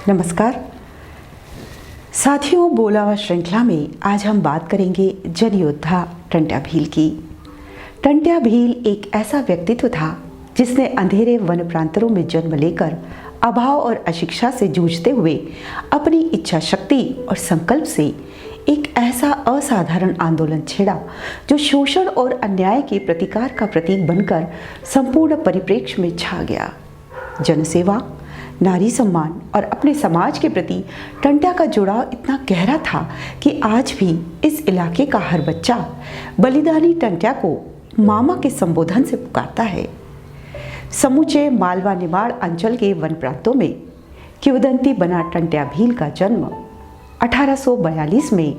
नमस्कार साथियों, बोलावा श्रृंखला में आज हम बात करेंगे जन योद्धा टंट्या भील की। टंट्या भील एक ऐसा व्यक्तित्व था जिसने अंधेरे वन प्रांतरों में जन्म लेकर अभाव और अशिक्षा से जूझते हुए अपनी इच्छा शक्ति और संकल्प से एक ऐसा असाधारण आंदोलन छेड़ा जो शोषण और अन्याय के प्रतिकार का प्रतीक बनकर संपूर्ण परिप्रेक्ष्य में छा गया। जनसेवा, नारी सम्मान और अपने समाज के प्रति टंट्या का जुड़ाव इतना गहरा था कि आज भी इस इलाके का हर बच्चा बलिदानी टंट्या को मामा के संबोधन से पुकारता है। समूचे मालवा निमाड़ अंचल के वन प्रांतों में किंवदंती बना टंट्या भील का जन्म 1842 में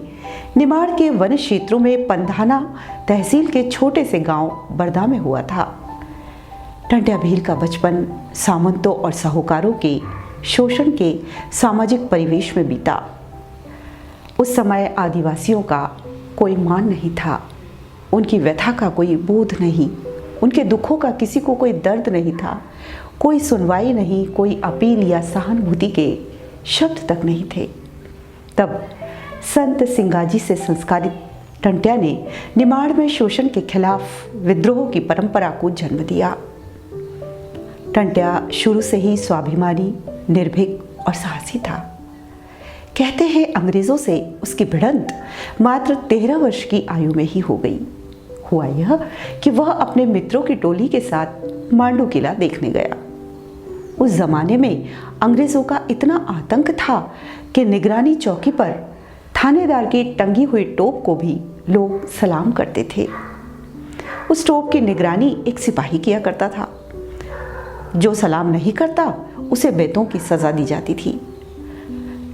निमाड़ के वन क्षेत्रों में पंधाना तहसील के छोटे से गांव बरदा में हुआ था। टंट्या भील का बचपन सामंतों और साहूकारों के शोषण के सामाजिक परिवेश में बीता। उस समय आदिवासियों का कोई मान नहीं था, उनकी व्यथा का कोई बोध नहीं, उनके दुखों का किसी को कोई दर्द नहीं था, कोई सुनवाई नहीं, कोई अपील या सहानुभूति के शब्द तक नहीं थे। तब संत सिंगाजी से संस्कारित टंट्या ने निमाड़ में शोषण के खिलाफ विद्रोह की परंपरा को जन्म दिया। टंट्या शुरू से ही स्वाभिमानी, निर्भीक और साहसी था। कहते हैं अंग्रेजों से उसकी भिड़ंत मात्र 13 वर्ष की आयु में ही हो गई। हुआ यह कि वह अपने मित्रों की टोली के साथ मांडू किला देखने गया। उस जमाने में अंग्रेजों का इतना आतंक था कि निगरानी चौकी पर थानेदार की टंगी हुई टोप को भी लोग सलाम करते थे। उस टोप की निगरानी एक सिपाही किया करता था। जो सलाम नहीं करता उसे बेतों की सजा दी जाती थी।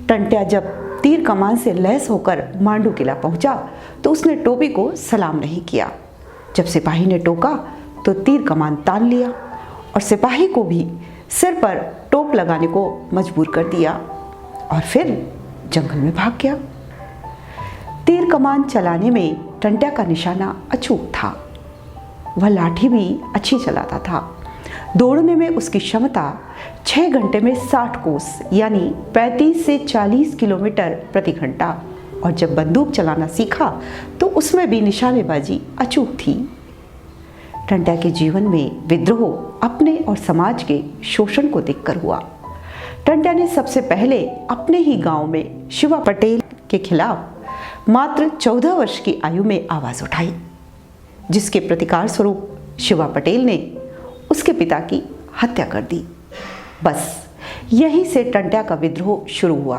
टंट्या जब तीर कमान से लैस होकर मांडू किला पहुंचा तो उसने टोपी को सलाम नहीं किया। जब सिपाही ने टोका तो तीर कमान तान लिया और सिपाही को भी सिर पर टोप लगाने को मजबूर कर दिया और फिर जंगल में भाग गया। तीर कमान चलाने में टंट्या का निशाना अचूक था। वह लाठी भी अच्छी चलाता था। दौड़ने में उसकी क्षमता 6 घंटे में 60 कोस यानी 35 से 40 किलोमीटर प्रति घंटा, और जब बंदूक चलाना सीखा तो उसमें भी निशानेबाजी अचूक थी। टंट्या के जीवन में विद्रोह अपने और समाज के शोषण को देखकर हुआ। टंट्या ने सबसे पहले अपने ही गांव में शिवा पटेल के खिलाफ मात्र 14 वर्ष की आयु में आवाज उठाई, जिसके प्रतिकार स्वरूप शिवा पटेल ने उसके पिता की हत्या कर दी। बस यहीं से टंट्या का विद्रोह शुरू हुआ।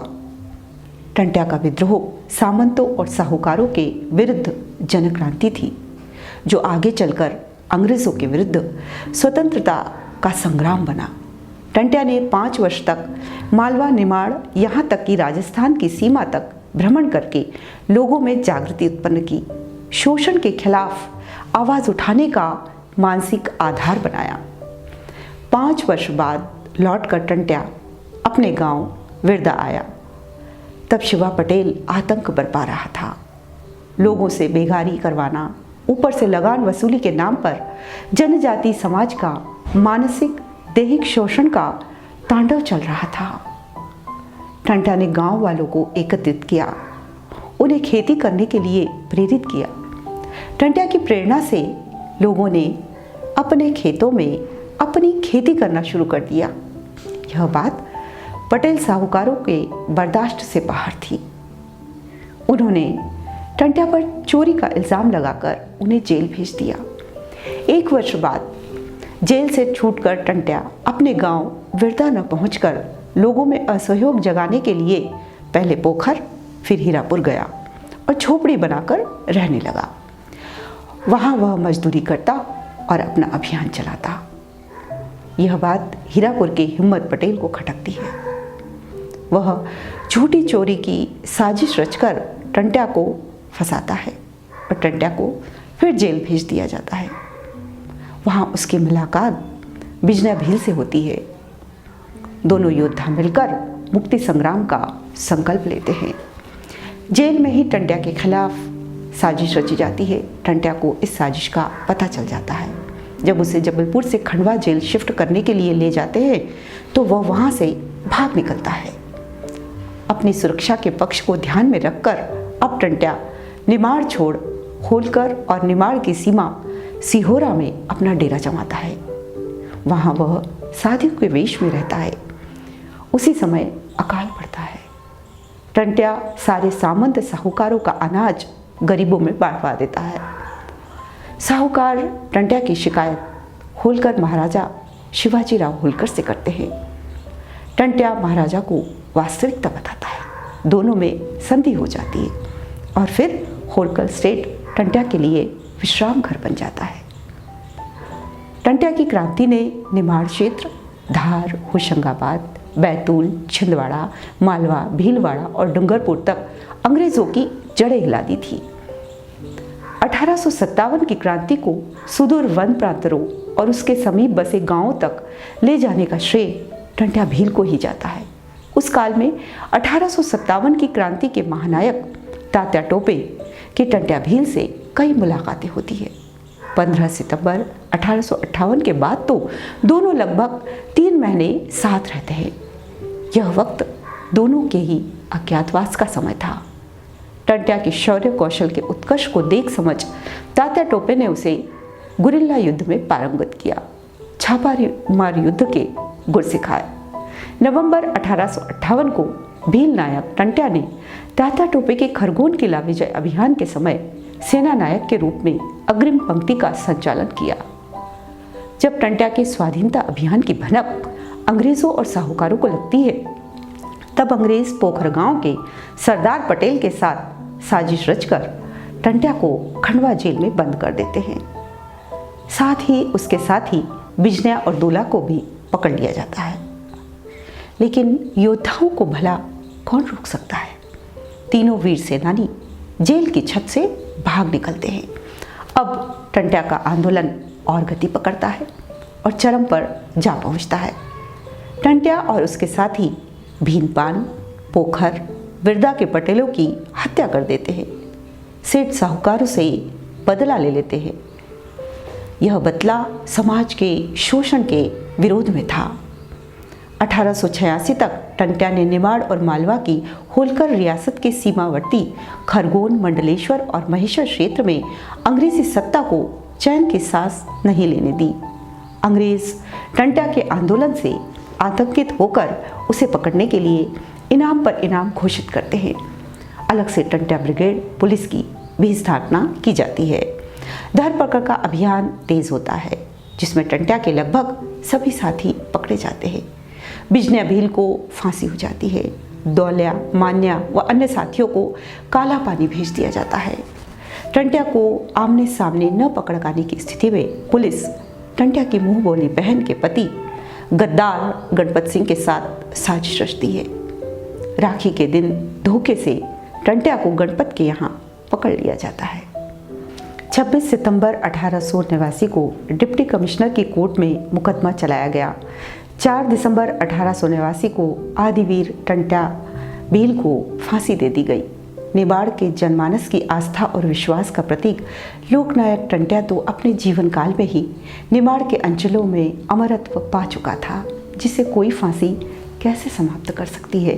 टंट्या का विद्रोह सामंतों और साहूकारों के विरुद्ध जनक्रांति थी, जो आगे चलकर अंग्रेजों के विरुद्ध स्वतंत्रता का संग्राम बना। टंट्या ने 5 वर्ष तक मालवा निमाड़ यहाँ तक कि राजस्थान की सीमा तक भ्रमण करके लोगों में जागृति उत्पन्न की, शोषण के खिलाफ आवाज उठाने का मानसिक आधार बनाया। 5 वर्ष बाद लौटकर टंट्या अपने गांव विरदा आया। तब शिवा पटेल आतंक बरपा रहा था। लोगों से बेगारी करवाना, ऊपर से लगान वसूली के नाम पर जनजाति समाज का मानसिक दैहिक शोषण का तांडव चल रहा था। टंट्या ने गांव वालों को एकत्रित किया, उन्हें खेती करने के लिए प्रेरित किया। टंट्या की प्रेरणा से लोगों ने अपने खेतों में अपनी खेती करना शुरू कर दिया। यह बात पटेल साहूकारों के बर्दाश्त से बाहर थी। उन्होंने टंट्या पर चोरी का इल्ज़ाम लगाकर उन्हें जेल भेज दिया। 1 वर्ष बाद जेल से छूटकर टंट्या अपने गांव विरदा न पहुंचकर लोगों में असहयोग जगाने के लिए पहले पोखर फिर हीरापुर गया और झोपड़ी बनाकर रहने लगा। वहाँ वह मजदूरी करता और अपना अभियान चलाता। यह बात हीरापुर के हिम्मत पटेल को खटकती है। वह झूठी चोरी की साजिश रचकर टंट्या को फंसाता है और टंट्या को फिर जेल भेज दिया जाता है। वहाँ उसकी मुलाकात बिजनय भील से होती है। दोनों योद्धा मिलकर मुक्ति संग्राम का संकल्प लेते हैं। जेल में ही टंट्या के खिलाफ साजिश रची जाती है। टंट्या को इस साजिश का पता चल जाता है। जब उसे जबलपुर से खंडवा जेल शिफ्ट करने के लिए ले जाते हैं तो वह वहाँ से भाग निकलता है। अपनी सुरक्षा के पक्ष को ध्यान में रखकर अब टंट्या निमाड़ छोड़ होलकर और निमाड़ की सीमा सिहोरा में अपना डेरा जमाता है। वहाँ वह साधु के वेश में रहता है। उसी समय अकाल पड़ता है। टंट्या सारे सामंत साहूकारों का अनाज गरीबों में बांटवा देता है। साहूकार टंट्या की शिकायत होलकर महाराजा शिवाजीराव होलकर से करते हैं। टंट्या महाराजा को वास्तविकता बताता है। दोनों में संधि हो जाती है और फिर होलकर स्टेट टंट्या के लिए विश्राम घर बन जाता है। टंट्या की क्रांति ने निमाड़ क्षेत्र, धार, होशंगाबाद, बैतूल, छिंदवाड़ा, मालवा, भीलवाड़ा और डूंगरपुर तक अंग्रेजों की जड़ें हिला दी थी। 1857 की क्रांति को सुदूर वन प्रांतों और उसके समीप बसे गांवों तक ले जाने का श्रेय टंट्या भील को ही जाता है। उस काल में 1857 की क्रांति के महानायक तात्या टोपे की टंट्या भील से कई मुलाकातें होती है। 15 सितंबर 1858 के बाद तो दोनों लगभग 3 महीने साथ रहते हैं। यह वक्त दोनों के ही अज्ञातवास का समय था। टंट्या के शौर्य कौशल के उत्कर्ष को देख समझ तात्या टोपे ने उसे गुरिल्ला युद्ध में पारंगत किया, छापामार युद्ध के गुर सिखाए। नवंबर 1858 को भील नायक टंट्या ने तात्या टोपे के खरगोन किला विजय अभियान के समय सेना नायक के रूप में अग्रिम पंक्ति का संचालन किया। जब टंट्या के स्वाधीनता अभियान की भनक अंग्रेजों और साहूकारों को लगती है, तब अंग्रेज पोखर गांव के सरदार पटेल के साथ साजिश रचकर टंट्या को खंडवा जेल में बंद कर देते हैं। साथ ही उसके साथ ही बिजनिया और दूल्हा को भी पकड़ लिया जाता है। लेकिन योद्धाओं को भला कौन रोक सकता है? तीनों वीर सेनानी जेल की छत से भाग निकलते हैं। अब टंट्या का आंदोलन और गति पकड़ता है और चरम पर जा पहुंचता है। टंट्या और उसके साथी भीनपान, पोखर, बिरदा के पटेलों की हत्या कर देते हैं। सेठ साहूकारों से बदला ले लेते हैं। यह बदला समाज के शोषण के विरोध में था। 1886 तक टंट्या ने निमाड़ और मालवा की होलकर रियासत के सीमावर्ती खरगोन, मंडलेश्वर और महेश्वर क्षेत्र में अंग्रेजी सत्ता को चैन की सांस नहीं लेने दी। अंग्रेज टंट्या के आंदोलन से आतंकित होकर उसे पकड़ने के लिए इनाम पर इनाम घोषित करते हैं। अलग से टंट्या ब्रिगेड पुलिस की भी स्थापना की जाती है। धरपकड़ का अभियान तेज होता है, जिसमें टंट्या के लगभग सभी साथी पकड़े जाते हैं। बिजनिया भील को फांसी हो जाती है। दौल्या, मान्या व अन्य साथियों को काला पानी भेज दिया जाता है। टंट्या को आमने सामने न पकड़ पाने की स्थिति में पुलिस टंट्या की मुंह बोली बहन के पति गद्दार गणपत सिंह के साथ साजिश रचती है। राखी के दिन धोखे से टंट्या को गणपत के यहाँ पकड़ लिया जाता है। 26 सितंबर 1889 को डिप्टी कमिश्नर की कोर्ट में मुकदमा चलाया गया। 4 दिसंबर 1889 को आदिवीर टंट्या भील को फांसी दे दी गई। निमाड़ के जनमानस की आस्था और विश्वास का प्रतीक लोकनायक टंट्या तो अपने जीवन काल में ही निमाड़ के अंचलों में अमरत्व पा चुका था, जिसे कोई फांसी कैसे समाप्त कर सकती है।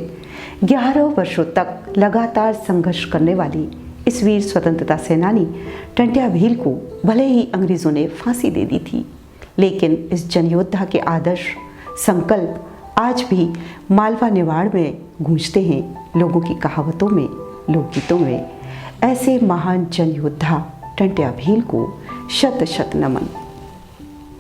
11 वर्षों तक लगातार संघर्ष करने वाली इस वीर स्वतंत्रता सेनानी टंट्या भील को भले ही अंग्रेजों ने फांसी दे दी थी, लेकिन इस जनयोद्धा के आदर्श संकल्प आज भी मालवा निमाड़ में गूंजते हैं। लोगों की कहावतों में, लोकगीतों में। ऐसे महान जनयोद्धा टंट्या भील को शत शत नमन।